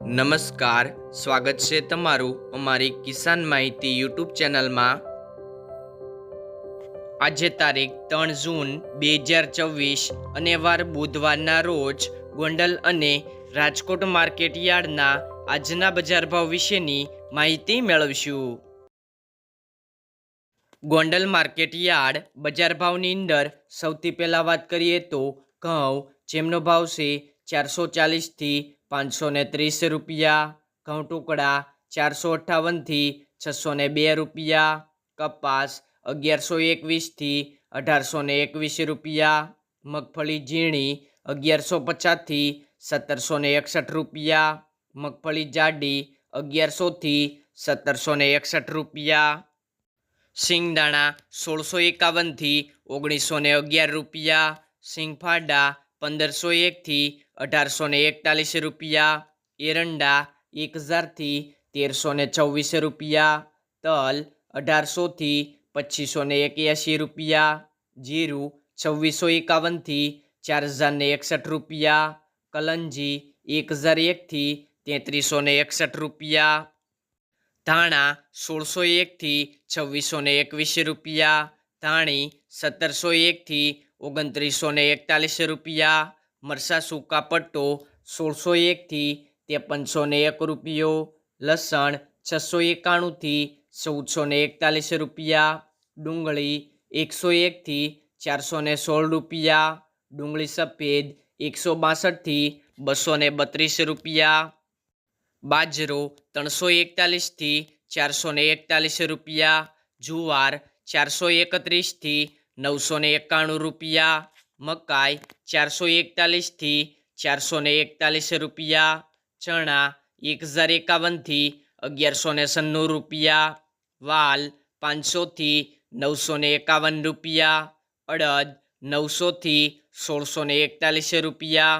નમસ્કાર, સ્વાગત છે તમારું અમારી કિસાન માહિતી યુટ્યુબ ચેનલમાં। આજે તારીખ 3 જૂન 2024 અને વાર બુધવારના રોજ ગોંડલ અને રાજકોટ માર્કેટ યાર્ડના આજના બજાર ભાવ વિશેની માહિતી મેળવશું। ગોંડલ માર્કેટ યાર્ડ બજાર ભાવની અંદર સૌથી પહેલાં વાત કરીએ તો ઘઉં, જેમનો ભાવ છે 440થી 530 રૂપિયા, ઘઉં ટુકડા 458થી 602 રૂપિયા, કપાસ 1121થી 1821 રૂપિયા, મગફળી ઝીણી 1150થી 1761 રૂપિયા, મગફળી જાડી 1100થી 1761 રૂપિયા, સિંગદાણા 1651થી 1911 રૂપિયા, સિંગફાડા 1501થી 1841 રૂપિયા, એરંડા 1000થી 1324 રૂપિયા, તલ 1800થી 2581 રૂપિયા, જીરું 2651થી 4061 રૂપિયા, કલંજી 1001થી 3361 રૂપિયા, ધાણા 1601થી 2621 રૂપિયા, ધાણી 1701થી 2941 રૂપિયા, મરચાં સૂકા પટ્ટો 1601થી 5301 રૂપિયો, લસણ 691થી 1441 રૂપિયા, ડુંગળી 101થી 416 રૂપિયા, ડુંગળી સફેદ 162થી 232 રૂપિયા, બાજરો 341થી 441 રૂપિયા, જુવાર 431થી 991 રૂપિયા, મકાઈ 441થી 441 રૂપિયા, ચણા 1051થી 1196 રૂપિયા, વાલ 500થી 951 રૂપિયા, અડદ 900થી 1641 રૂપિયા,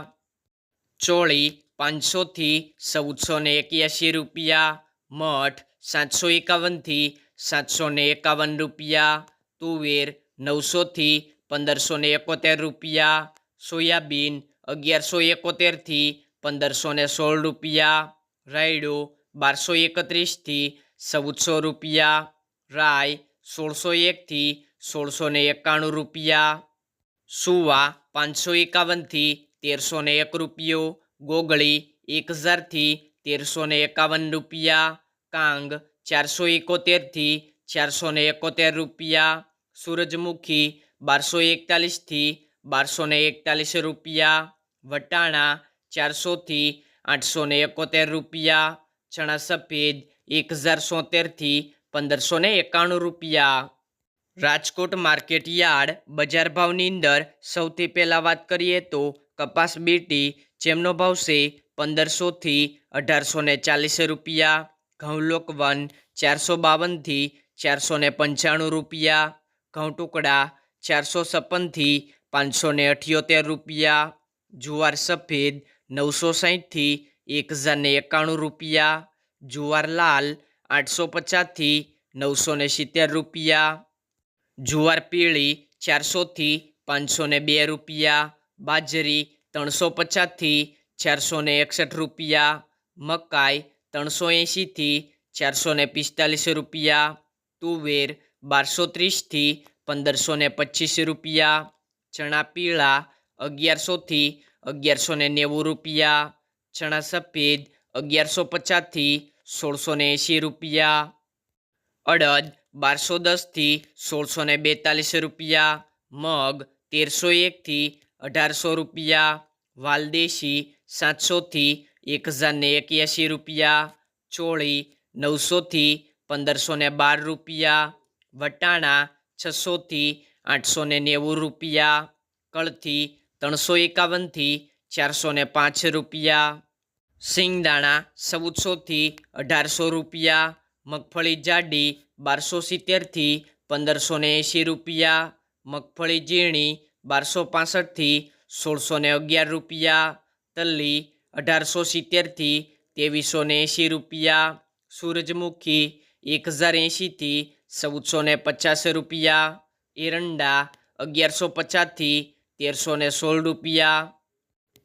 ચોળી 500થી 1481 રૂપિયા, મઠ 751થી 751 રૂપિયા, તુવેર 900થી 1571 રૂપિયા, સોયાબીન 1171થી 1516 રૂપિયા, રાયડો 1231થી 1400 રૂપિયા, રાઈ 1601થી 1691 રૂપિયા, સુવા 551થી 1301 રૂપિયો, ગોગળી 1000થી 1351 રૂપિયા, કાંગ 471થી 471 રૂપિયા, સૂરજમુખી 1241થી 1241 રૂપિયા, વટાણા 400થી 871 રૂપિયા, ચણા સફેદ 1070થી 1591 રૂપિયા। રાજકોટ માર્કેટ યાર્ડ બજાર ભાવની અંદર સૌથી પહેલાં વાત કરીએ તો કપાસ બીટી, જેમનો ભાવ છે 1500થી 1840 રૂપિયા, ઘઉં લોકવન 452થી 495 રૂપિયા, ઘઉં ટુકડા 456થી 578 રૂપિયા, જુવાર સફેદ 960થી 1091 રૂપિયા, જુવાર લાલ 850થી 970 રૂપિયા, જુવાર પીળી 400થી 502 રૂપિયા, બાજરી 350થી 461 રૂપિયા, મકાઈ 380થી 445 રૂપિયા, તુવેર 1230થી 1525 રૂપિયા, ચણા પીળા 1100થી 1190 રૂપિયા, ચણા સફેદ 1150થી 1680 રૂપિયા, અડદ 1210થી 1642 રૂપિયા, મગ 1301થી 1800 રૂપિયા, વાલદેશી 700થી 1081 રૂપિયા, ચોળી 900થી 1512 રૂપિયા, વટાણા 600થી 890 રૂપિયા, કળથી 351થી 405 રૂપિયા, સિંગદાણા 1400થી 1800 રૂપિયા, મગફળી જાડી 1270થી 1580 રૂપિયા, મગફળી ઝીણી 1265થી 1611 રૂપિયા, તલ્લી 1870થી 2380 રૂપિયા, સૂરજમુખી 1080થી 1450 રૂપિયા, એરંડા 1150થી 1316 રૂપિયા,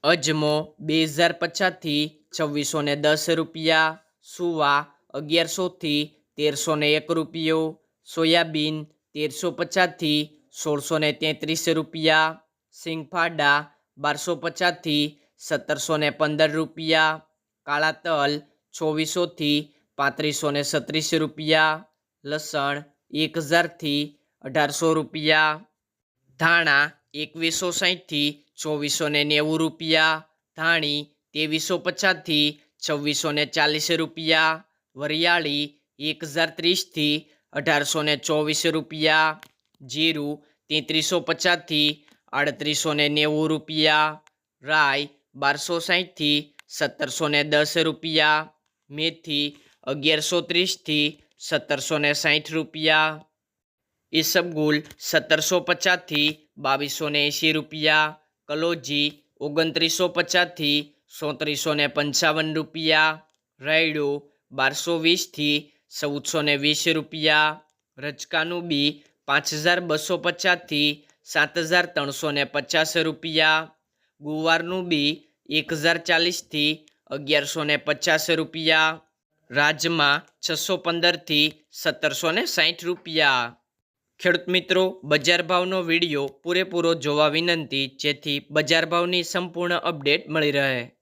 અજમો 2050થી 2610 રૂપિયા, સુવા 1100 થી 1301 રૂપિયો, સોયાબીન 1350 થી 1633 રૂપિયા, સિંગફાડા 1250 થી 1715 રૂપિયા, કાળા તલ 2400 થી 3536 રૂપિયા, લસણ 1000 થી 1800 રૂપિયા, ધાણા 2160 થી 2490 રૂપિયા, ધાણી 2350 થી 2640 રૂપિયા, વરિયાળી 1030 થી 1824 રૂપિયા, જીરું 3350 થી 3890 રૂપિયા, રાઈ 1260 થી 1710 રૂપિયા, મેથી 1130 થી 1760 રૂપિયા, ઈસબગુલ 1750 થી 2280 રૂપિયા, કલોજી 2950 થી 3755 રૂપિયા, રાયડો 1220 થી 1420 રૂપિયા, રચકાનું બી 5250 થી 7350 રૂપિયા, ગુવારનું બી 1040 થી 1150 રૂપિયા, રાજમા 615 થી 1760 રૂપિયા। ખેડૂત મિત્રો, બજાર ભાવનો વિડીયો પૂરેપૂરો જોવા વિનંતી, જેથી બજાર ભાવની સંપૂર્ણ અપડેટ મળી રહે।